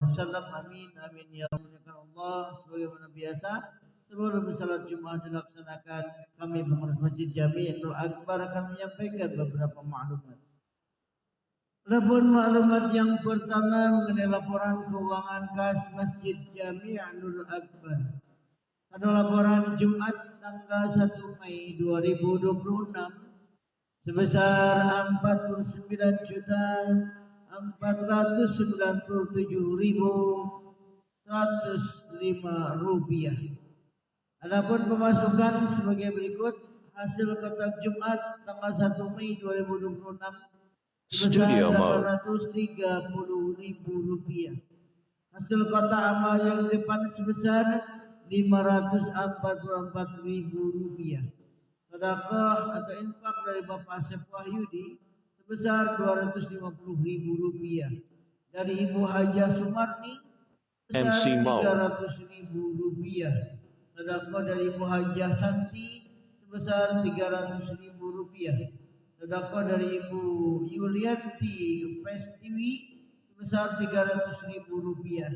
wasallam. Amin amin ya Allah. Sebagaimana biasa seluruh salat Jumat dilaksanakan, kami pengurus Masjid Jami'ul Akbar akan menyampaikan beberapa maklumat. Adapun maklumat yang pertama mengenai laporan keuangan kas Masjid Jami'ul Akbar. Ada laporan Jumat tanggal 1 Mei 2026 sebesar 49.497.105 rupiah. Adapun pemasukan sebagai berikut: hasil kotak Jumat tanggal 1 Mei 2026 sebesar 830.000 rupiah. Hasil kotak amal yang depan sebesar 544.000 rupiah. Sedekah atau infak dari Bapak Asep Wahyudi sebesar 250.000 rupiah. Dari Ibu Hajah Sumarni sebesar 300.000 rupiah. Sedekah dari Ibu Hajah Santi sebesar 300.000 rupiah. Sedekah dari Ibu Yulianti Festiwi sebesar 300.000 rupiah.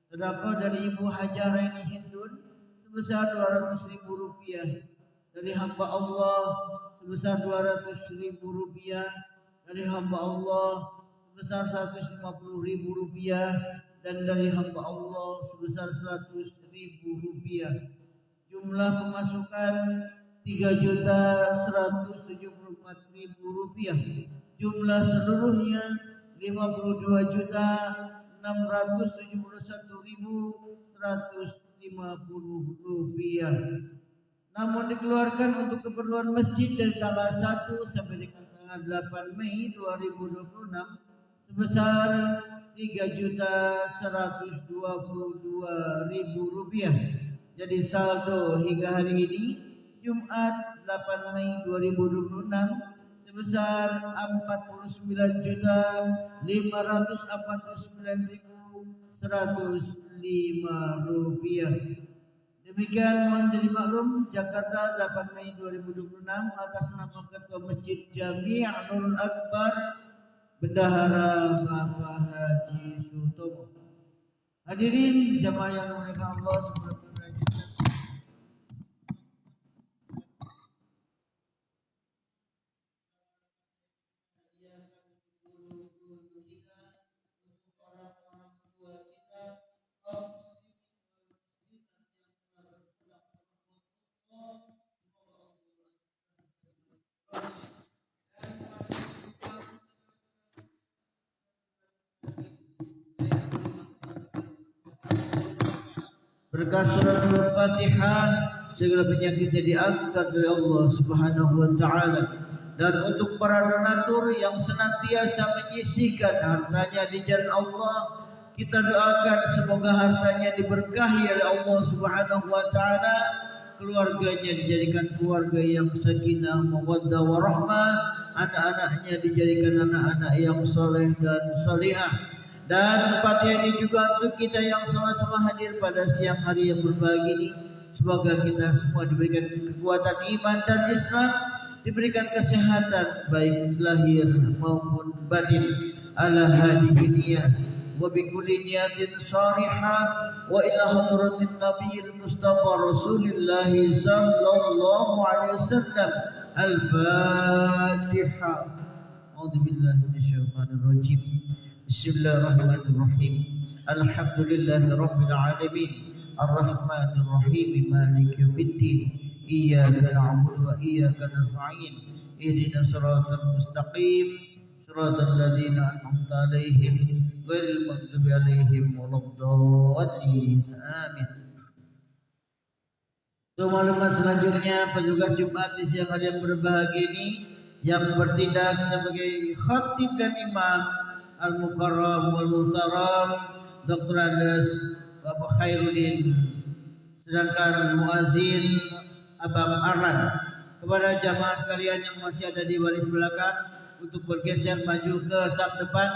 Sedekah dari Ibu Hajah Reni Hindun sebesar 200.000 rupiah. Dari hamba Allah sebesar 200.000 rupiah. Dari hamba Allah sebesar 150.000 rupiah. Dan dari hamba Allah sebesar 100.000 rupiah. Jumlah pemasukan 3.174.000 rupiah. Jumlah seluruhnya 52.671.150 rupiah. Namun dikeluarkan untuk keperluan masjid dari tanggal 1 sampai dengan tanggal 8 Mei 2026 sebesar 3.122.000 rupiah. Jadi saldo hingga hari ini Jumat 8 Mei 2026 sebesar 49.549.105 rupiah. Demikian mohon jadi maklum, Jakarta 8 Mei 2026 atas nama Ketua Masjid Jami'ul Akbar Bendahara Bapak Haji Sutomo. Hadirin jamaah yang dimuliakan Allah subhanahu wa ta'ala. Berkat surat Al-Fatihah segala penyakitnya diangkat dari Allah Subhanahu wa taala. Dan untuk para donatur yang senantiasa menyisihkan hartanya di jalan Allah, kita doakan semoga hartanya diberkahi oleh Allah Subhanahu wa taala, keluarganya dijadikan keluarga yang sakinah, mawaddah warahmah, anak-anaknya dijadikan anak-anak yang soleh dan salihah. Dan Fatihah ini juga untuk kita yang sama-sama hadir pada siang hari yang berbahagia ini. Semoga kita semua diberikan kekuatan iman dan Islam, diberikan kesehatan baik lahir maupun batin, ala hadhihi niyah wa bi kulli niyatin sharihah wa ila hadratin nabiyil mustafa Rasulillah sallallahu alaihi wasallam. Al-Fatihah. A'udzu billahi minasyaitonir rajim. Bismillahirrahmanirrahim. Alhamdulillahi rabbil alamin. Ar-Rahmanir Rahim. Maliki yaumiddin. Iyyaka na'budu wa iyyaka nasta'in. Ihdinas siratal mustaqim. Siratal ladzina an'amta 'alaihim ghairil maghdubi 'alaihim waladdallin. Amin. Untuk maklumat selanjutnya, petugas Jumat di siang hari yang berbahagia ini yang bertindak sebagai khatib dan imam Al-Mukarram wal Muhtaram Dr. Andes Bapak Khairuddin, sedangkan muazin Abang Arlan. Kepada jamaah sekalian yang masih ada di baris belakang untuk bergeser maju ke saf depan,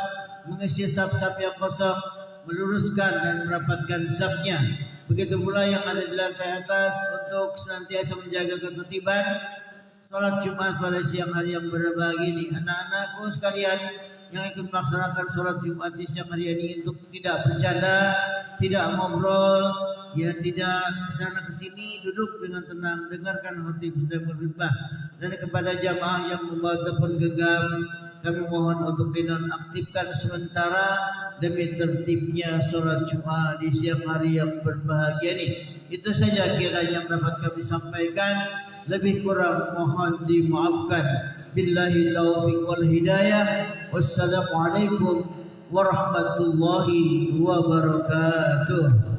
mengisi saf-saf yang kosong, meluruskan dan merapatkan safnya. Begitu pula yang ada di lantai atas untuk senantiasa menjaga ketertiban sholat Jumat pada siang hari yang berbahagia ini. Anak-anakku sekalian, yang ikut melaksanakan sholat Jumat di siang hari ini untuk tidak bercanda, tidak ngobrol, ya tidak kesana kesini, duduk dengan tenang, dengarkan khatib sedang berkhutbah. Dan kepada jamaah yang membawa telepon genggam, kami mohon untuk dinonaktifkan sementara demi tertibnya sholat Jumat di siang hari yang berbahagia ini. Itu saja kiranya yang dapat kami sampaikan. Lebih kurang mohon dimaafkan. Billahi taufiq wal hidayah. Wassalamualaikum warahmatullahi wabarakatuh.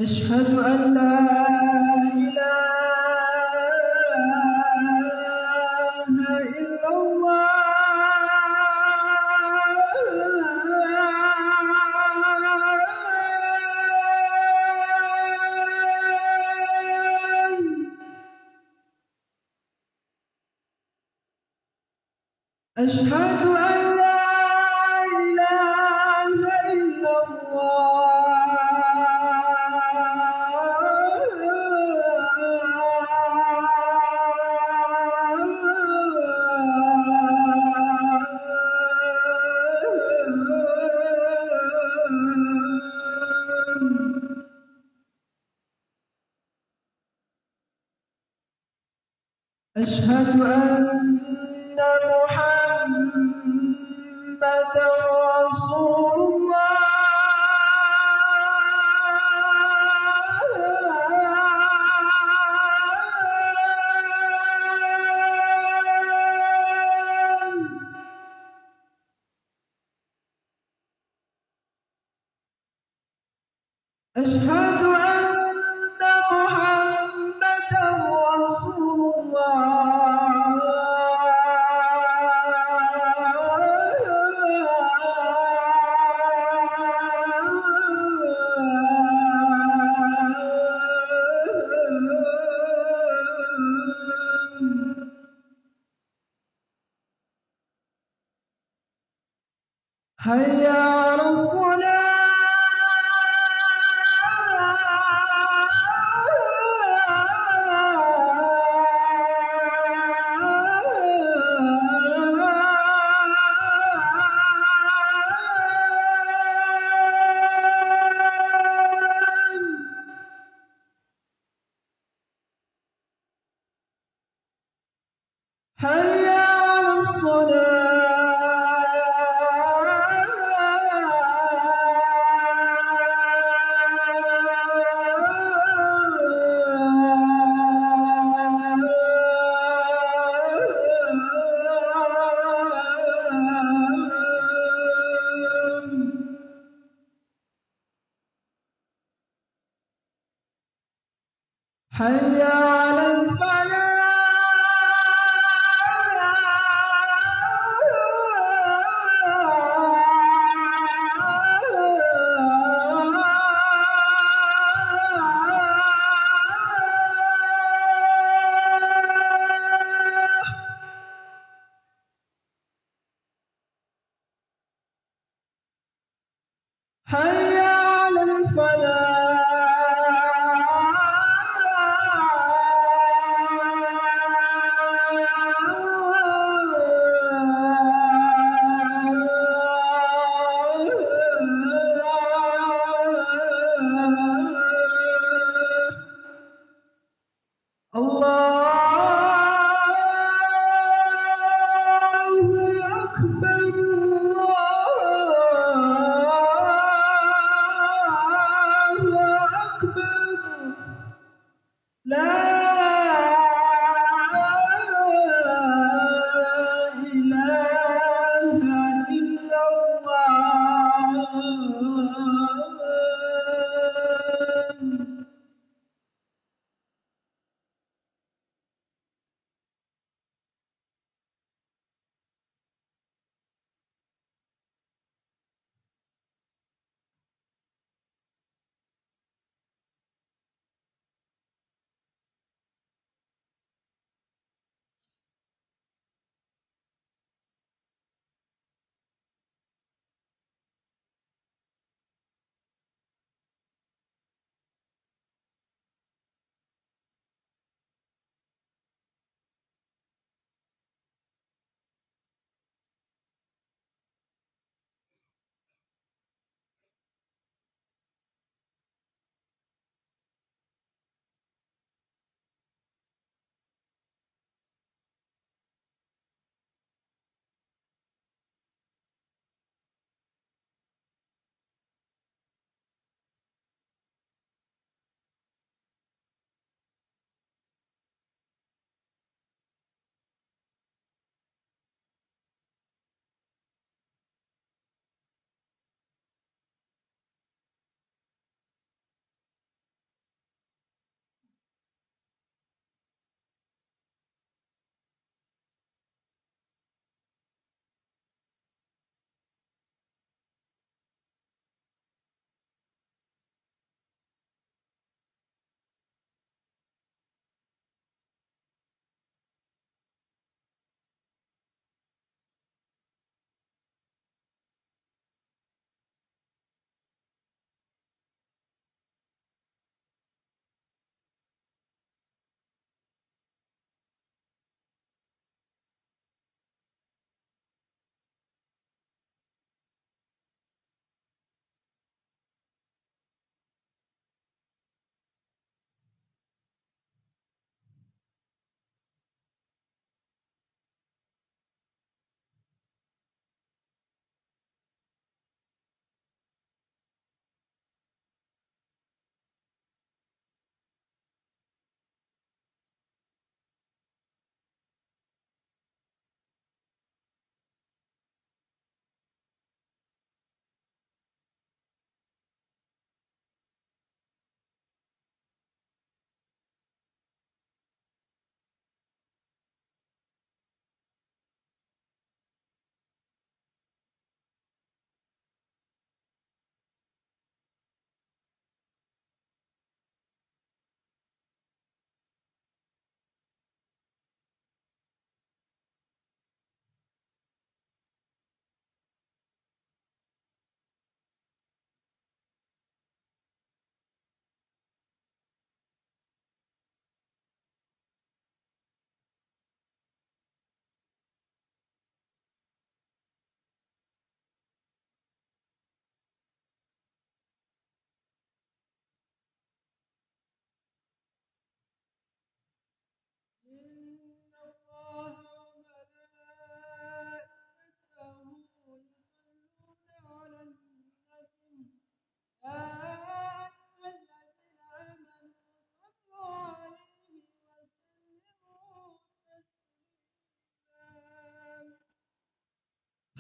أشهد أن لا إله إلا الله أشهد أن لا إله إلا أشهد أن محمدا رسول الله أشهد أن محمدا رسول حي على حي على حي على الفلاح حي على الفلاح الله أكبر الله أكبر لا إله إلا الله.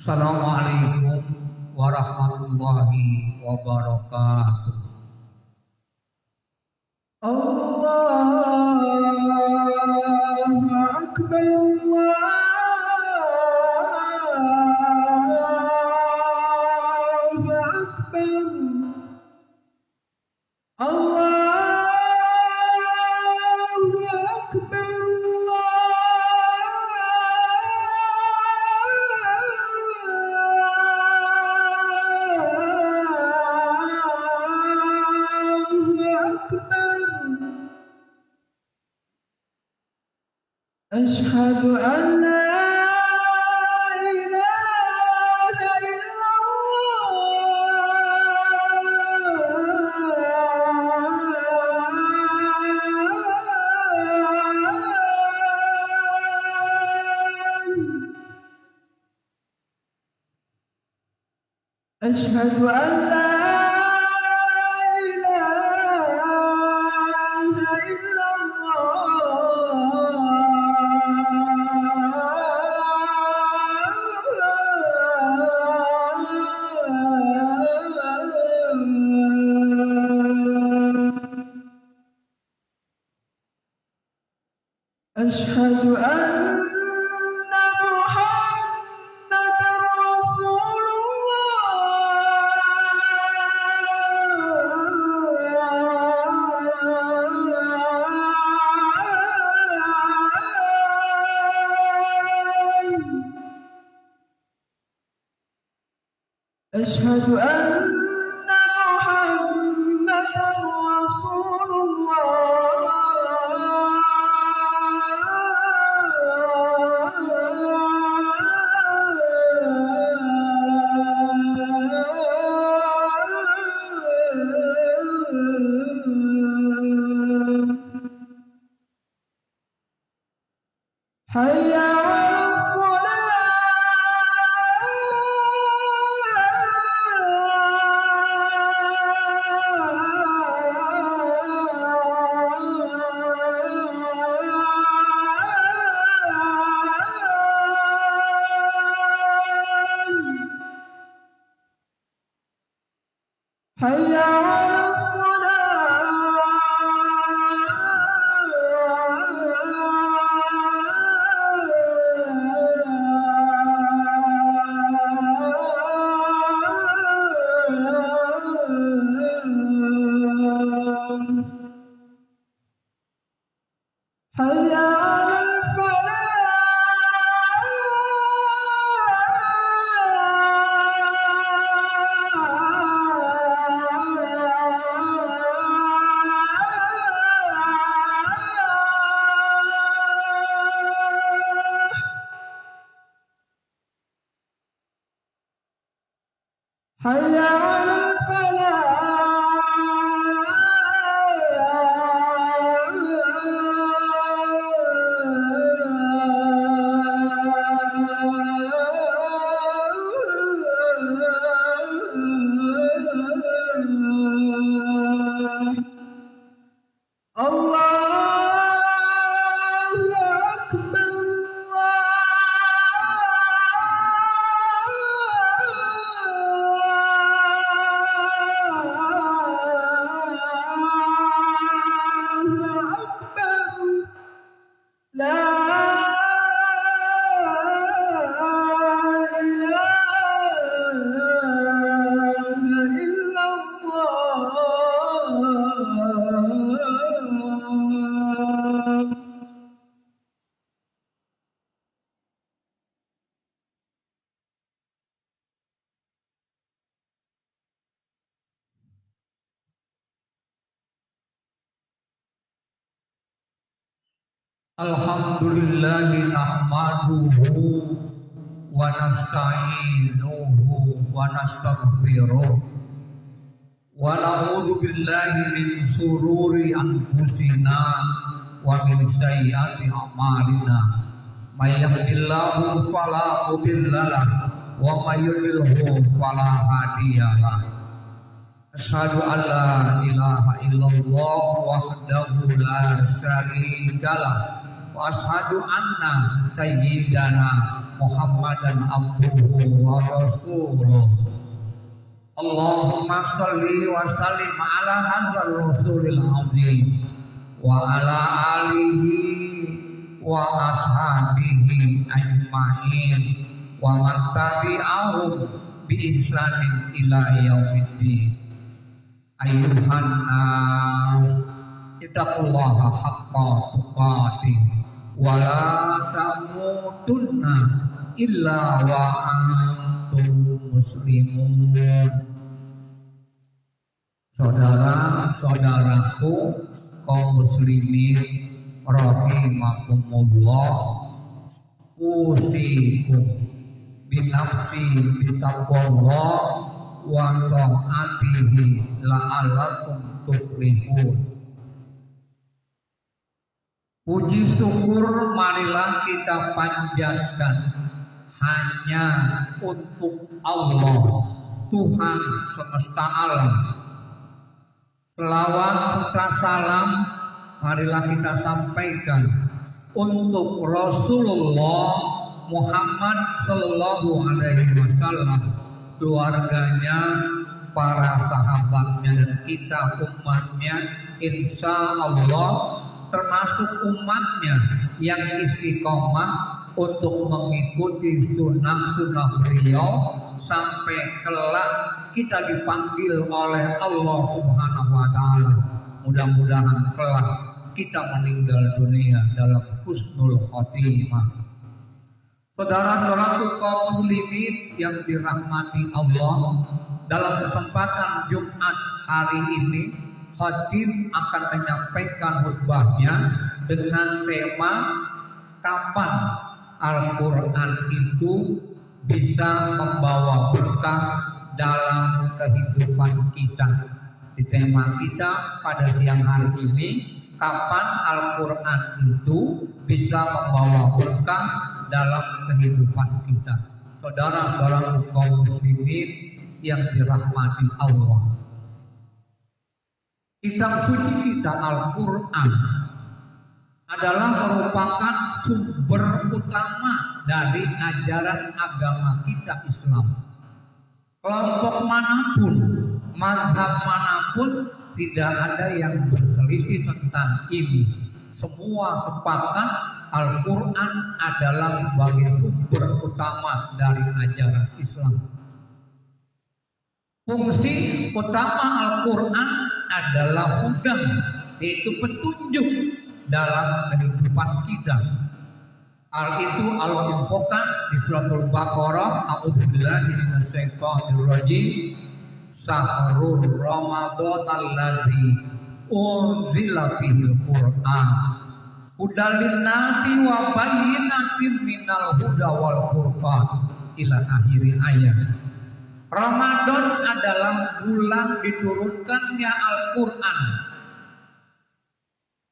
Assalamualaikum warahmatullahi wabarakatuh. الله أكبر الله أكبر الله أكبر أشهد أن لا إله إلا الله أشهد أن لا أشهد أن محمدا رسول الله أشهد أن محمدا رسول الله حي على حي على حي على حي على الله أكبر الله أكبر لا إله إلا الله Alhamdulillah nahmaduhu wa nasta'inuhu wa nastaghfiruh wa na'udzu billahi min sururi anfusina wa min sayyiati a'malina may yahdihillahu fala mudilla lahu wa may yudlilhu fala hadiyalah. Asyhadu an la ilaha illallah wahdahu la syarikalah wa asyhadu anna sayyidana Muhammadan abduhu wa rasuluh. Allahumma shalli wa sallim ala hadzal rasulil azim wa ala alihi wa ashabihi ajma'in wa man tabi'ahum bi ihsanin ila yaumiddin. Ayuhan nas ittaqullaha haqqa tuqatih wa la tamutunna illa wa antum muslimun. Saudara-saudaraku kaum muslimin rahimakumullah, usikum binafsi bitaqwallah wa ta'atihi la'allakum tuflihun. Puji syukur marilah kita panjatkan hanya untuk Allah, Tuhan semesta alam. Selawat serta salam marilah kita sampaikan untuk Rasulullah Muhammad Sallallahu Alaihi Wasallam, keluarganya, para sahabatnya, dan kita umatnya, insya Allah termasuk umatnya yang istiqomah untuk mengikuti sunnah-sunnah beliau sampai kelak kita dipanggil oleh Allah Subhanahu wa Ta'ala. Mudah-mudahan kelak kita meninggal dunia dalam husnul khotimah. Saudara-saudaraku kaum muslimin yang dirahmati Allah, dalam kesempatan Jumat hari ini khatib akan menyampaikan khutbahnya dengan tema kapan Al-Quran itu bisa membawa berkah dalam kehidupan kita. Di tema kita pada siang hari ini, kapan Al-Quran itu bisa membawa berkah dalam kehidupan kita. Saudara-saudara kaum muslimin yang dirahmati Allah, kitab suci kita Al-Quran adalah merupakan sumber utama dari ajaran agama kita Islam. Kelompok manapun, mazhab manapun, tidak ada yang berselisih tentang ini. Semua sepakat Al-Quran adalah sebagai sumber utama dari ajaran Islam. Fungsi utama Al-Quran adalah hudan, yaitu petunjuk dalam kehidupan kita. Hal itu Allah infokan di surat Al-Baqarah, a'udzubillahi minasyaitonirrajim, syahrul ramadhan allazi unzila fihil Qur'an hudan linnasi wa bayyinatin minal huda wal furqan ila akhir ayat. Ramadan adalah bulan diturunkannya Al-Quran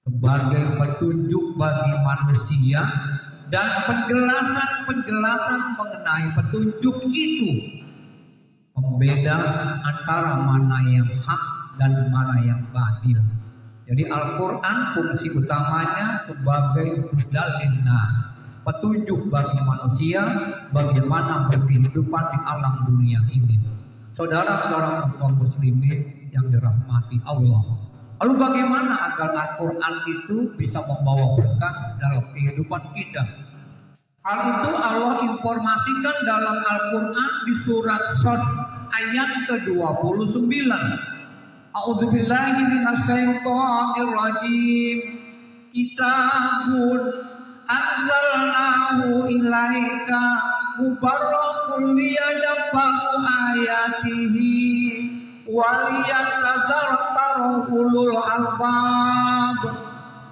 sebagai petunjuk bagi manusia dan penjelasan mengenai petunjuk itu, pembeda antara mana yang hak dan mana yang batil. Jadi Al-Quran fungsi utamanya sebagai hudal linnas, petunjuk bagi manusia bagaimana berkehidupan di alam dunia ini. Saudara-saudara kaum muslimin yang dirahmati Allah, lalu bagaimana agar Al-Quran itu bisa membawa berkah dalam kehidupan kita? Hal itu Allah informasikan dalam Al-Quran di surat Shad ayat ke-29. A'udzubillahi minasyaitonirrajim. Kitabun anzalnahu ilaika mubarakun liyadabbaru ayatihi waliyatadzakkaru ulul albab.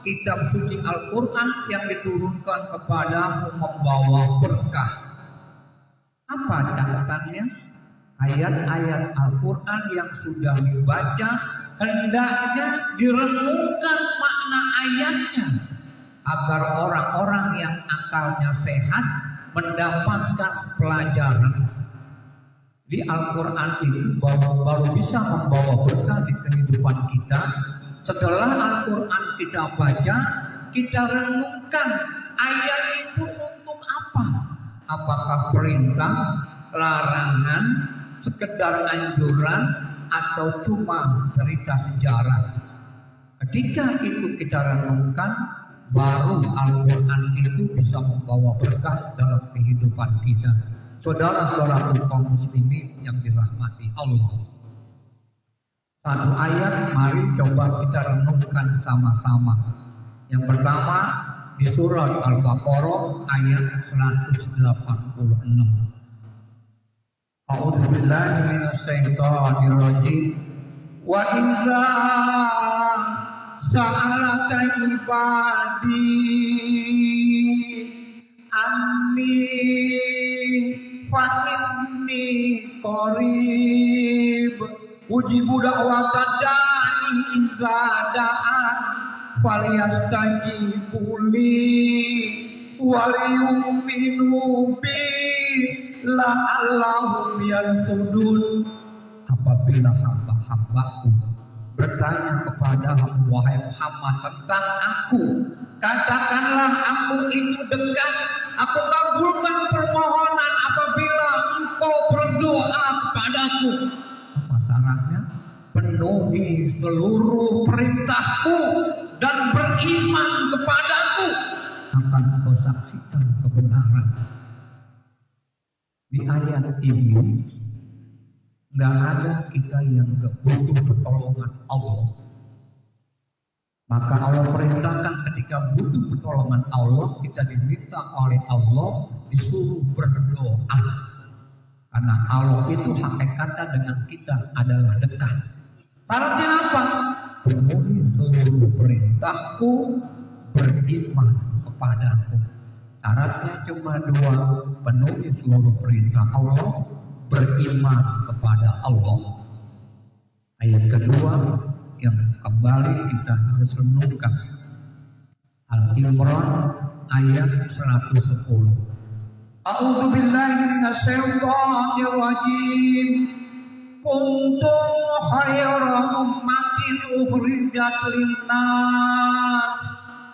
Kitab suci Al-Quran yang diturunkan kepadamu membawa berkah. Apa catatannya? Ayat-ayat Al-Quran yang sudah dibaca hendaknya direnungkan makna ayatnya agar orang-orang yang akalnya sehat mendapatkan pelajaran. Di Al-Quran itu baru bisa membawa berkah di kehidupan kita. Setelah Al-Quran kita baca, kita renungkan ayat itu untuk apa? Apakah perintah, larangan, sekedar anjuran, atau cuma cerita sejarah? Ketika itu kita renungkan, baru Al-Quran itu bisa membawa berkah dalam kehidupan kita. Saudara-saudara kaum muslimin yang dirahmati Allah, satu ayat mari coba kita renungkan sama-sama. Yang pertama di surat Al-Baqarah ayat 186. A'udzubillahi minasyaitonirrajim. Wa idza sa'alaka ibadi anni fa inni qarib ujibu da'watad da'i iza da'an falyastajibu li wal yu'minu bi la'allahum yarsudun. Apabila hamba-hambaku bertanya kepada wahai Muhammad tentang aku, katakanlah aku itu dekat, aku kabulkan permohonan apabila engkau berdoa kepadaku. Apa syaratnya? Penuhi seluruh perintahku dan beriman kepadaku, akan kau saksikan kebenaran. Di ayat ini nggak ada kita yang nggak butuh pertolongan Allah. Maka Allah perintahkan ketika butuh pertolongan Allah, kita diminta oleh Allah disuruh berdoa. Karena Allah itu hakikatnya dengan kita adalah dekat. Syaratnya apa? Penuhi seluruh perintahku, beriman kepadaku. Syaratnya cuma dua, penuhi seluruh perintah Allah, beriman kepada Allah. Ayat kedua yang kembali kita harus renungkan, Al-Imran ayat 110. A'udzu billahi minasyaitonir rajim. Kuntum khayra ummatin ukhrijat lin-nas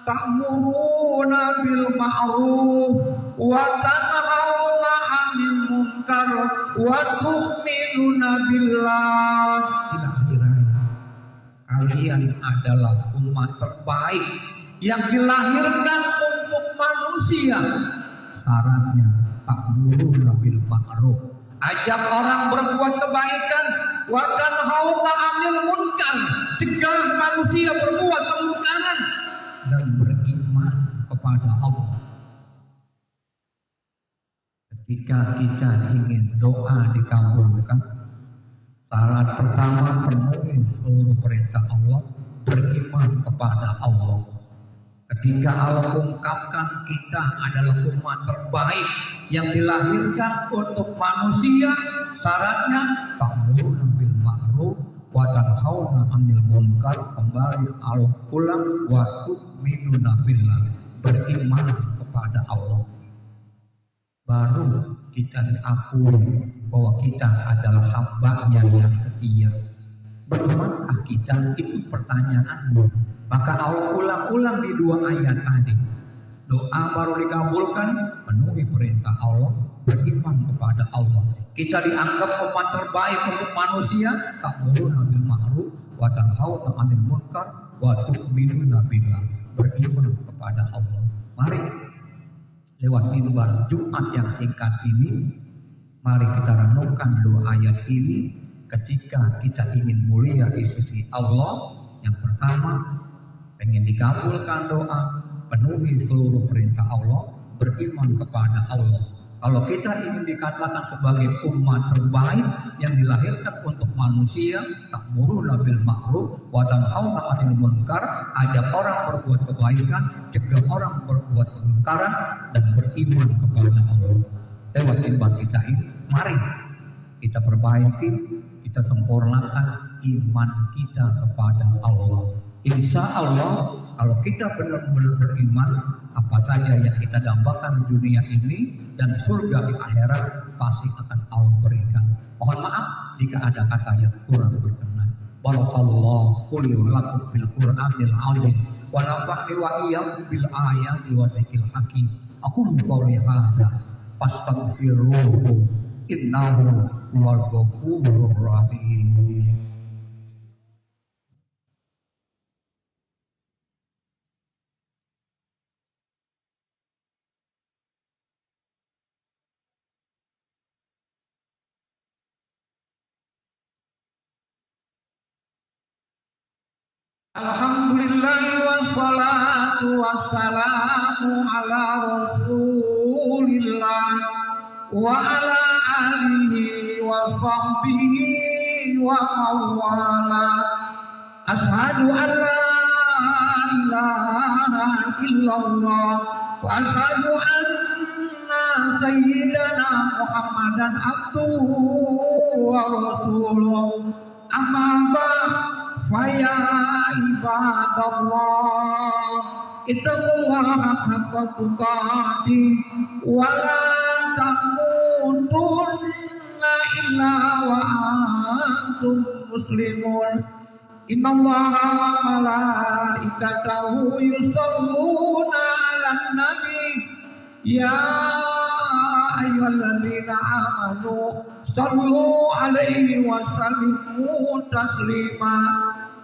ta'muruna bil ma'ruf wa tanhauna 'anil munkar wa tu'minuna billah. Kalian adalah umat terbaik yang dilahirkan untuk manusia. Syaratnya ta'muruna bil ma'ruf, ajak orang berbuat kebaikan, wa tanhauna 'anil munkar, cegah manusia berbuat kemungkaran, dan beriman kepada Allah. Ketika kita ingin doa dikabulkan, syarat pertama penuhi seluruh perintah Allah, beriman kepada Allah. Ketika Allah ungkapkan kita adalah umat terbaik yang dilahirkan untuk manusia, syaratnya ta'muruna bil ma'ruf wa tanhauna 'anil munkar. Kembali Allah ulang, wa tu'minuna billah, beriman kepada Allah. Baru kita diakui bahwa kita adalah hamba-Nya yang setia. Berimankah kita? Itu pertanyaanmu. Maka Allah ulang-ulang di dua ayat tadi. Doa baru dikabulkan, penuhi perintah Allah, beriman kepada Allah. Kita dianggap umat terbaik untuk manusia, ta'muruna bil ma'ruf wa tanhauna 'anil munkar wa tu'minuna billah, beriman kepada Allah. Mari lewat mimbar Jumat yang singkat ini, mari kita renungkan dua ayat ini ketika kita ingin mulia di sisi Allah. Yang pertama, pengen dikabulkan doa, penuhi seluruh perintah Allah, beriman kepada Allah. Kalau kita ingin dikatakan sebagai umat terbaik yang dilahirkan untuk manusia, ta'muruna bil ma'ruf wa tanhauna 'anil munkar, ajak orang berbuat kebaikan, cegah orang berbuat kemungkaran, dan beriman kepada Allah. Lewat iman kita ini, mari kita perbaiki, kita sempurnakan iman kita kepada Allah. Insya Allah, kalau kita benar-benar beriman, apa saja yang kita dambakan di dunia ini dan surga di akhirat pasti akan Allah berikan. Mohon maaf jika ada kata yang kurang berkenan. Barakallahu li wa lakum fil Qur'anil azim wa nafa'ni wa iyyakum bil ayati wa dzikril hakim. Aku qouli hadza fastaghfiruhu innahu huwal ghafurur rahim. Alhamdulillah wassalatu wassalamu ala rasulillah wa ala alihi wa sahbihi wa mawala. Ashhadu an la ilaha illallah wa ashhadu anna sayyidana Muhammadan abduhu wa rasuluh. Amma ba'd, faya ibadallah, ittaqullaha haqqa tuqatih wa la tamutunna illa wa antum muslimun. Innallaha wa malaikatahu yusholluna 'alan nabi ya ayyuhalladzina amanu shallu 'alaihi wa sallimu taslima.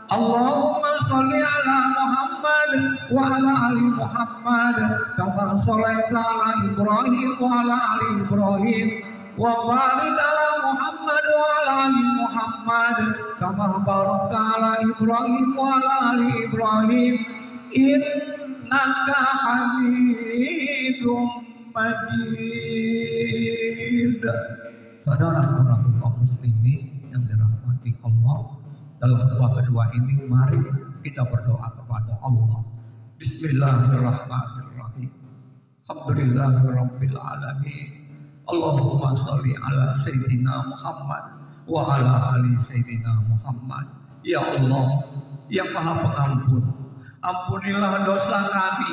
Allahumma sholli 'ala Muhammad wa 'ala ali Muhammad kama shallaita 'ala Ibrahim wa 'ala ali Ibrahim wa barik 'ala Muhammad wa 'ala ali Muhammad kama barakta 'ala Ibrahim wa 'ala ali Ibrahim innaka Hamidum Majid. Saudara-saudara kaum muslimin yang dirahmati Allah, dalam doa kedua ini mari kita berdoa kepada Allah. Bismillahirrahmanirrahim. Alhamdulillahirabbil alamin. Allahumma sholli ala sayyidina Muhammad wa ala ali sayyidina Muhammad. Ya Allah, yang Maha Pengampun, ampunilah dosa kami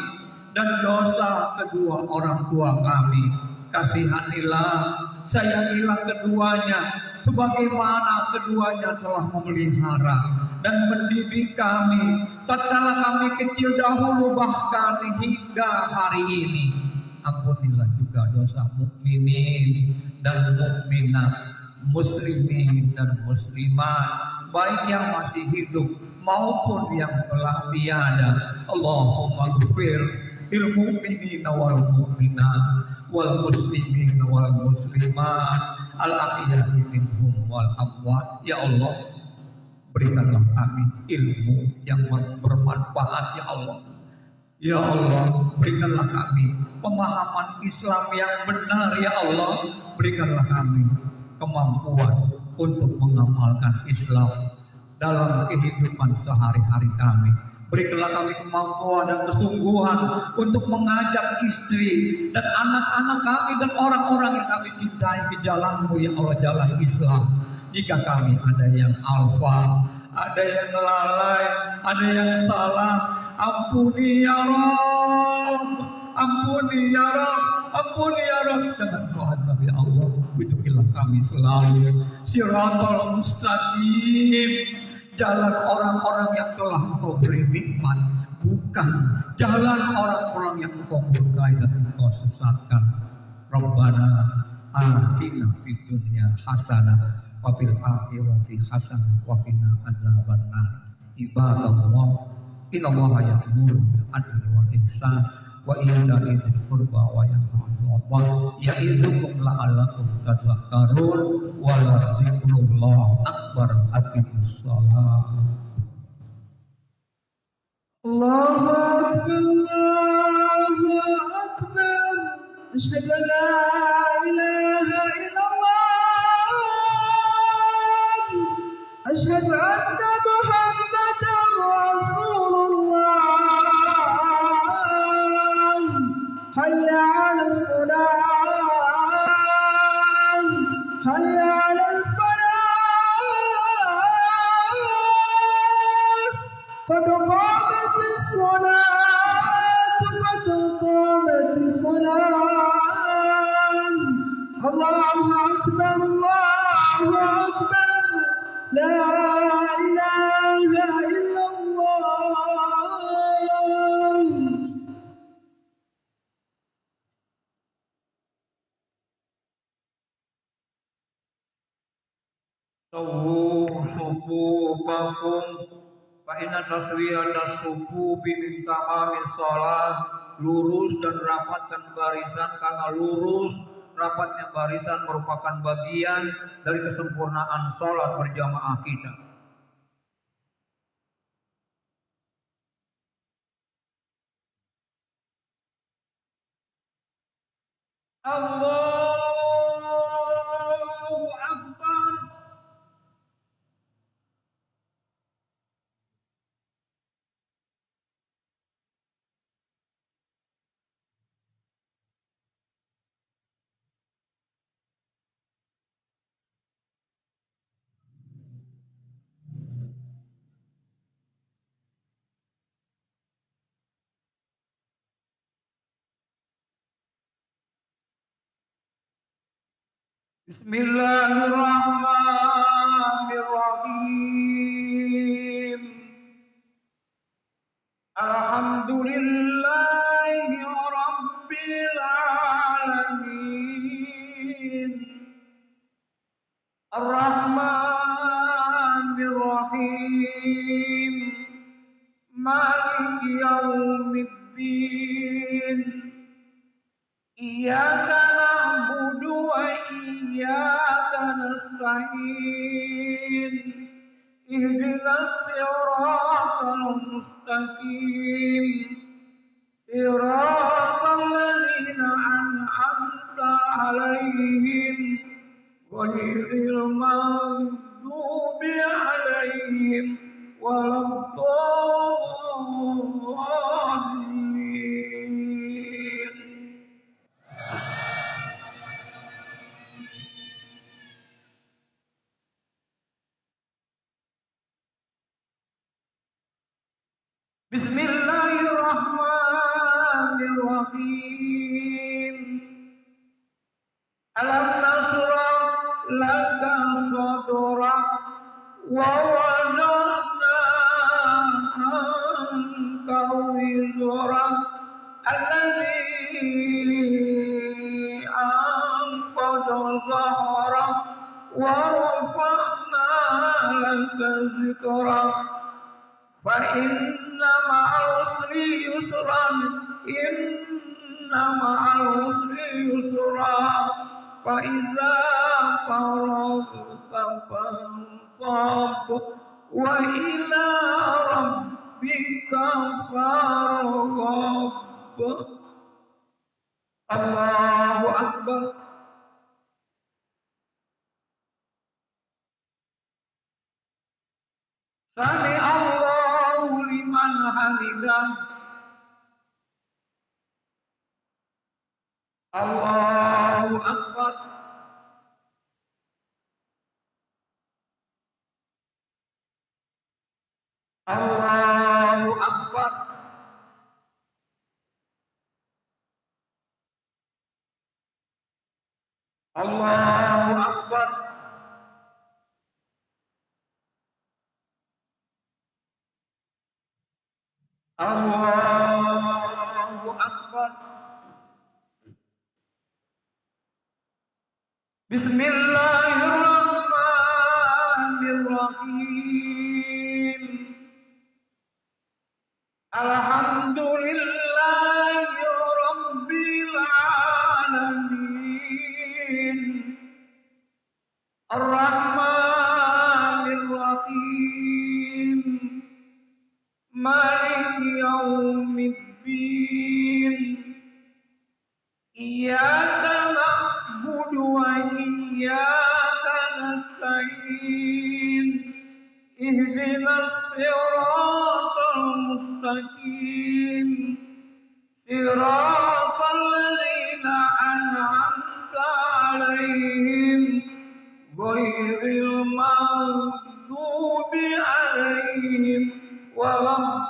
dan dosa kedua orang tua kami. Kasihanilah, sayangilah keduanya sebagaimana keduanya telah memelihara dan mendidik kami tatkala kami kecil dahulu bahkan hingga hari ini. Ampunilah juga dosa mukminin dan mukminat, muslimin dan muslimat, baik yang masih hidup maupun yang telah tiada. Allahumma ghfir lil mu'minina wal mu'minat wal muslimina wal muslimat al ahya'i minhum wal amwat. Ya Allah, berikanlah kami ilmu yang bermanfaat ya Allah. Ya Allah, berikanlah kami pemahaman Islam yang benar ya Allah. Berikanlah kami kemampuan untuk mengamalkan Islam dalam kehidupan sehari-hari kami. Berikanlah kami kemampuan dan kesungguhan untuk mengajak istri dan anak-anak kami dan orang-orang yang kami cintai ke jalan-Mu ya Allah, jalan Islam. Jika kami ada yang alfa, ada yang lalai, ada yang salah, ampuni ya Rabb, ampuni ya Rabb, ampuni ya Rabb. Dengan doa ya Allah, tunjukilah kami selalu siratal mustaqim, jalan orang-orang yang telah Engkau beri nikmat, bukan jalan orang-orang yang Engkau murkai dan Engkau sesatkan. Rabbana atina fid dunya hasanah wa fil akhirati hasanah wa qina adzabannar. Ibadallah, innallaha ya'muru bil adli wal ihsan wa ita'i dzil qurba wa yanha 'anil munkar ya'idzukum la'allakum tadhakkarun wa la dzikrullah akbar. Aqimus shalah. Allahu akbar, Allahu akbar, asyhadu an la ilaha illallah, asyhadu anna Muhammadar Rasulullah, hayya 'alas salah, hayya 'alal قد قامت الصلاة قد قامت الصلاة. الله أكبر الله أكبر لا إله إلا الله. Sawu sufufakum fa inna taswiyata sufufi min tamamis shalah. Lurus dan rapatkan barisan, karena lurus rapatnya barisan merupakan bagian dari kesempurnaan sholat berjamaah kita. Allahu Akbar. Bismillahirrahmanirrahim. Alhamdulillahi rabbil alamin. Ar-Rahmanir Rahim. Maliki yaumiddin. Iyyaka na'budu wa iyyaka nasta'in. Ihdinas siratal mustaqim. Siratal ladzina an'amta 'alaihim ghairil maghdubi 'alaihim waladdallin. Bismillahirrahmanirrahim. Alam nasrah laka sadrak wa wada'na anka wizrak alladhi anqadha dhahrak wa rafa'na laka zikrak. فإن مع العسر يسرا إن مع العسر يسرا فإذا فرغت فانصب وإلى ربك فارغب. الله أكبر. Sami Allahu liman hamidah. Allahu Akbar. Allahu Akbar. Allahu Akbar. Allahu Akbar. Bismillahirrahmanirrahim. Alhamdulillahi rabbil alamin. Ar-Rahmanir Rahim. Maliki yaumiddin. Iyyaka na'budu wa iyyaka nasta'in. Ihdinas siratal mustaqim. Siratal ladzina an'amta 'alaihim ghairil maghdubi 'alaihim waladdallin.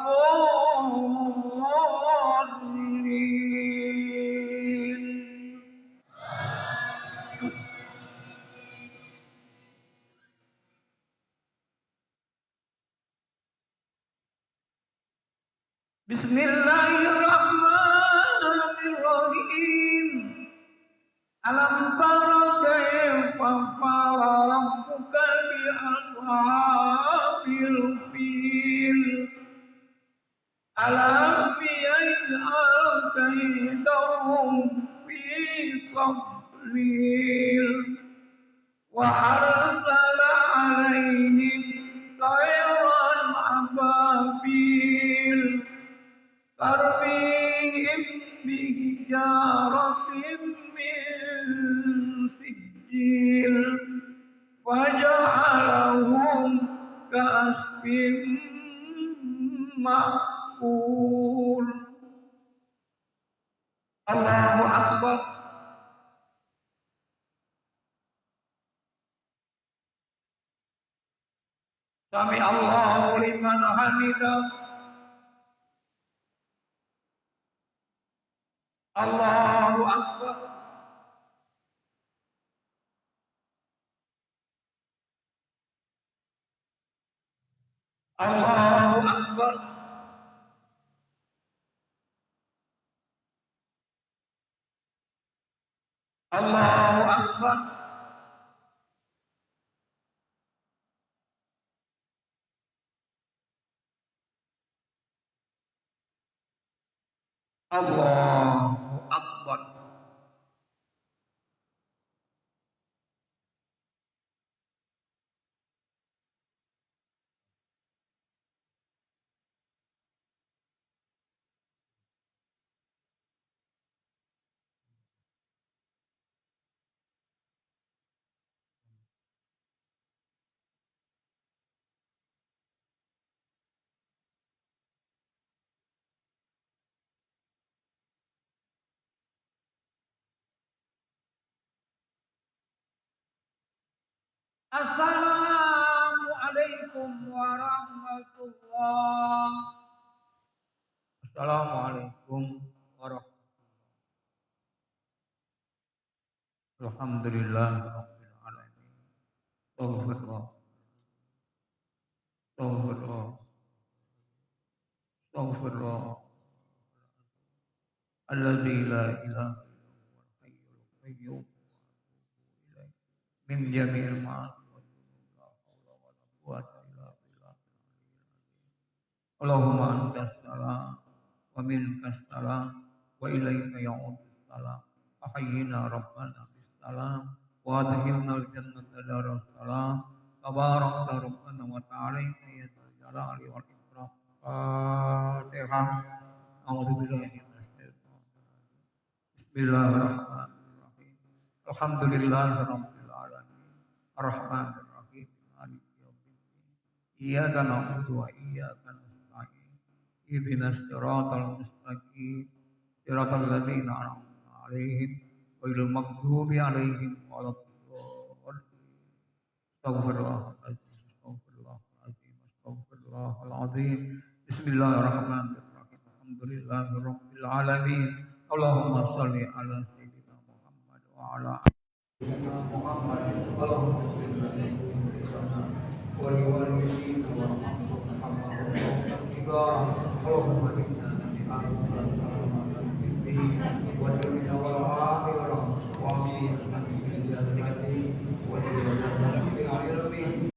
Bismillahirrahmanirrahim. Alam tara kayfa fa'ala rabbuka bi ashabil fil. Alam yaj'al kaydahum fi tadlil. Wa arsala 'alaihim tayran ababil tarmihim bihijaratin min sijil faja'alahum ka'asfin ma'kul. Allahu Akbar. Sami Allahu liman hamidah. Allahu Akbar. Allahu Akbar. Allahu Akbar. Allahu Akbar. Assalamualaikum warahmatullahi. Assalamualaikum warahmatullahi. Alhamdulillah rabbil alamin. Astagfirullah. Astagfirullah. Astagfirullah. Alladzi la ilaha illallah hayyul qayyum. Min jami'il ma'asi wa la haula wa la quwwata illa billah. Allahumma antas salam wa minkas salam wa ilaika ya'udus salam. Ahayyina rabbana bis salam wa adkhilna al jannata daras salam. Tabarakta rabbana wa ta'ala ya dzal jalali wal ikram. Fatihah. A'udzubillahi minasyaitonir rajim. Bismillahirrahmanirrahim. Alhamdulillahirabbil alamin. Arrahmanir rahim. Maliki yaumiddin. Iyyaka na'budu wa iyyaka nasta'in. Ihdinas siratal mustaqim. Siratal ladzina an'amta 'alaihim ghairil maghdubi 'alaihim waladdallin. Astaghfirullahaladzim. Astaghfirullahaladzim. Astaghfirullahaladzim. Bismillahirrahmanirrahim. Alhamdulillahirabbil alamin. Allahumma shalli ala sayyidina Muhammad wa ala sayyidina Muhammad. Allahumma shalli ala sayyidina wa li walidina wa Allahumma inna nas'aluka